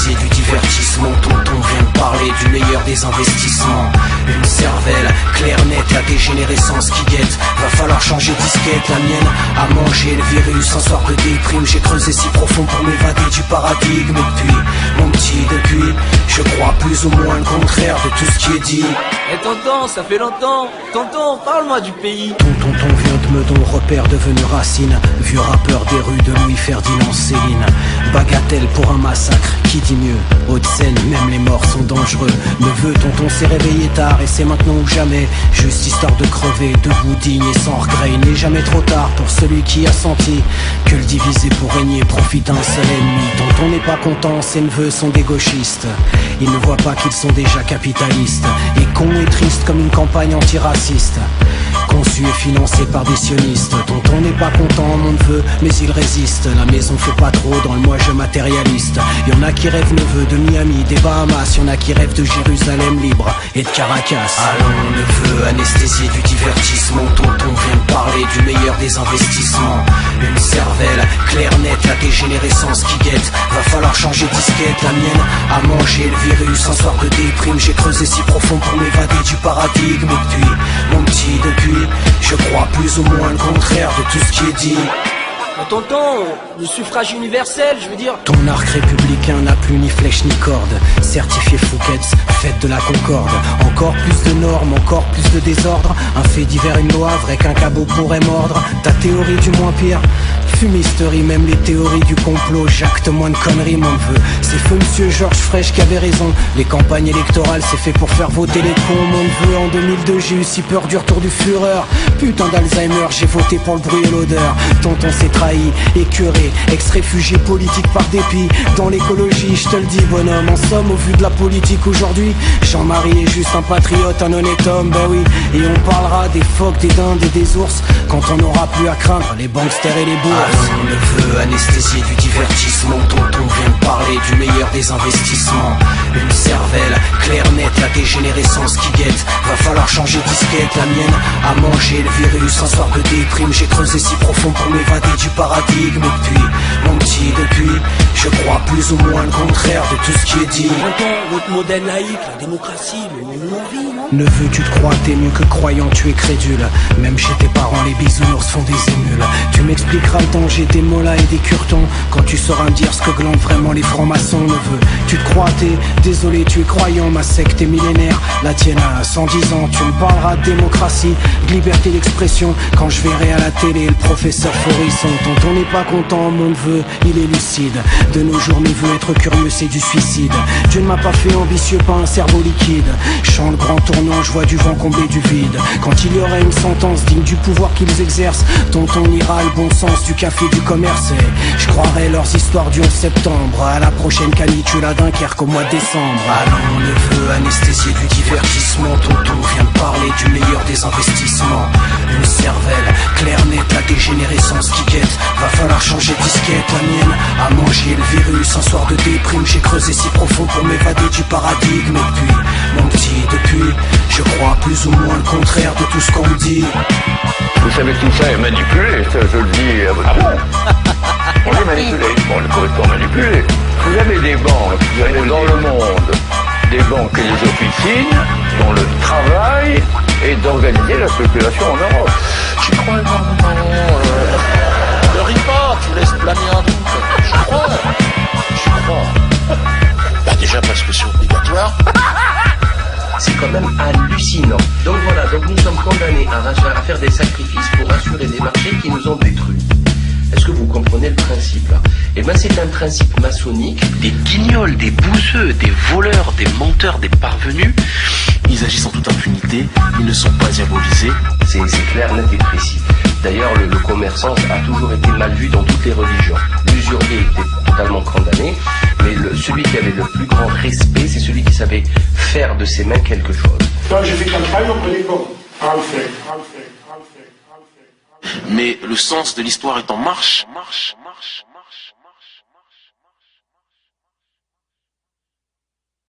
anesthésié du divertissement. Tonton vient de parler du meilleur des investissements. Une cervelle, claire, nette, la dégénérescence qui guette. Va falloir changer disquette, la mienne a mangé le virus. Un soir de déprime, j'ai creusé si profond pour m'évader du paradigme. Et puis, mon petit, depuis, je crois plus ou moins le contraire de tout ce qui est dit. Eh tonton, ça fait longtemps. Tonton, parle-moi du pays. Tonton vient de Meudon, repère devenu racine. Vieux rappeur des rues de Louis-Ferdinand Céline. Bagatelle pour un massacre, qui dit mieux? Haute-Seine, même les morts sont dangereux. Neveu, tonton s'est réveillé tard et c'est maintenant ou jamais. Juste histoire de crever, debout, digne et sans regret. Il n'est jamais trop tard pour celui qui a senti que le diviser pour régner profite d'un seul ennemi. Tonton n'est pas content, ses neveux sont des gauchistes. Ils ne voient pas qu'ils sont déjà capitalistes. Et cons et tristes comme une campagne antiraciste. Conçu et financé par des sionistes. Tonton n'est pas content, mon neveu, mais il résiste. La maison fait pas trop dans le moi-je matérialiste. Y'en a qui rêvent neveu de Miami, des Bahamas. Y'en a qui rêvent de Jérusalem libre et de Caracas. Allons neveu, anesthésié du divertissement. Tonton vient de parler du meilleur des investissements. Une cervelle, claire, nette, la dégénérescence qui guette. Va falloir changer disquette, la mienne a mangé le virus. Un soir de déprime, j'ai creusé si profond pour m'évader du paradigme. Et puis, mon petit, depuis, je crois plus ou moins le contraire de tout ce qui est dit. Tonton, le suffrage universel, je veux dire. Ton arc républicain n'a plus ni flèche ni corde. Certifié Fouquet's, fête de la concorde. Encore plus de normes, encore plus de désordre. Un fait divers, une loi, vrai qu'un cabot pourrait mordre. Ta théorie du moins pire, fumisterie, même les théories du complot. J'acte moins de conneries, mon neveu. C'est feu monsieur Georges Frêche qui avait raison. Les campagnes électorales, c'est fait pour faire voter les cons, mon neveu. En 2002, j'ai eu si peur du retour du Führer. Putain d'Alzheimer, j'ai voté pour le bruit et l'odeur. Tonton s'est trahi, écœuré, ex-réfugié politique par dépit. Dans l'écologie, je te le dis bonhomme. En somme, au vu de la politique aujourd'hui, Jean-Marie est juste un patriote, un honnête homme, ben oui. Et on parlera des phoques, des dindes et des ours quand on n'aura plus à craindre les banksters et les bourses. Allons neveu, anesthésié du divertissement. Tonton vient de parler du meilleur des investissements. Une cervelle, claire, nette, la dégénérescence qui guette. Va falloir changer disquette, la mienne a mangé le virus. Un soir de déprime, j'ai creusé si profond pour m'évader du paradigme. Et puis, mon petit, depuis, je crois plus ou moins le contraire de tout ce qui est dit. Tonton, votre modèle laïque, la démocratie, mais nous on vit, non? Neveu, tu te crois, t'es mieux que croyant, tu es crédule. Même chez tes parents, les bisounours font des émules. Tu m'expliqueras le danger des mollahs et des curtons quand tu sauras me dire ce que glandent vraiment les francs-maçons, neveu. Tu te crois, t'es désolé, tu es croyant, ma secte est millénaire. La tienne a 110 ans, tu me parleras de démocratie, de liberté d'expression quand je verrai à la télé le professeur Forisson. Tonton n'est pas content, mon neveu, il est lucide. De nos jours, neveu, être curieux, c'est du suicide. Dieu ne m'a pas fait ambitieux, pas un cerveau liquide. Chant le grand tournant, je vois du vent combler du vide. Quand il y aurait une sentence digne du pouvoir qu'ils exercent, tonton ira le bon sens du café du commerce. Et je croirais leurs histoires du 11 septembre à la prochaine canicule à Dunkerque au mois de décembre. Allons neveu, anesthésié du divertissement. Tonton vient de parler du meilleur des investissements. Une cervelle, claire, nette, la dégénérescence qui guette. Va falloir changer disquette, la mienne a mangé le virus. Un soir de déprime, j'ai creusé si profond pour m'évader du paradigme. Et puis, mon petit, depuis, je crois plus ou moins le contraire de tout ce qu'on me dit. Vous savez que tout ça est manipulé, ça je le dis à votre place. On est manipulé, on est complètement manipulé. Vous avez des banques, vous avez dans le monde des banques et des officines dont le travail est d'organiser la spéculation en Europe. J'y crois énormément. Ne ris pas, tu laisses planer un doute. J'y crois. Bah déjà parce que c'est obligatoire. C'est quand même hallucinant. Donc voilà, nous sommes condamnés à faire des sacrifices pour assurer des marchés qui nous ont détruits. Est-ce que vous comprenez le principe là? Eh bien c'est un principe maçonnique. Des guignols, des bouseux, des voleurs, des menteurs, des parvenus. Ils agissent en toute impunité, ils ne sont pas diabolisés. C'est clair, net et précis. D'ailleurs, le commerçant a toujours été mal vu dans toutes les religions. L'usurier était totalement condamné, mais celui qui avait le plus grand respect, c'est celui qui savait faire de ses mains quelque chose. Quand je fais campagne, on connaît comme Alfred. Mais le sens de l'histoire est en marche.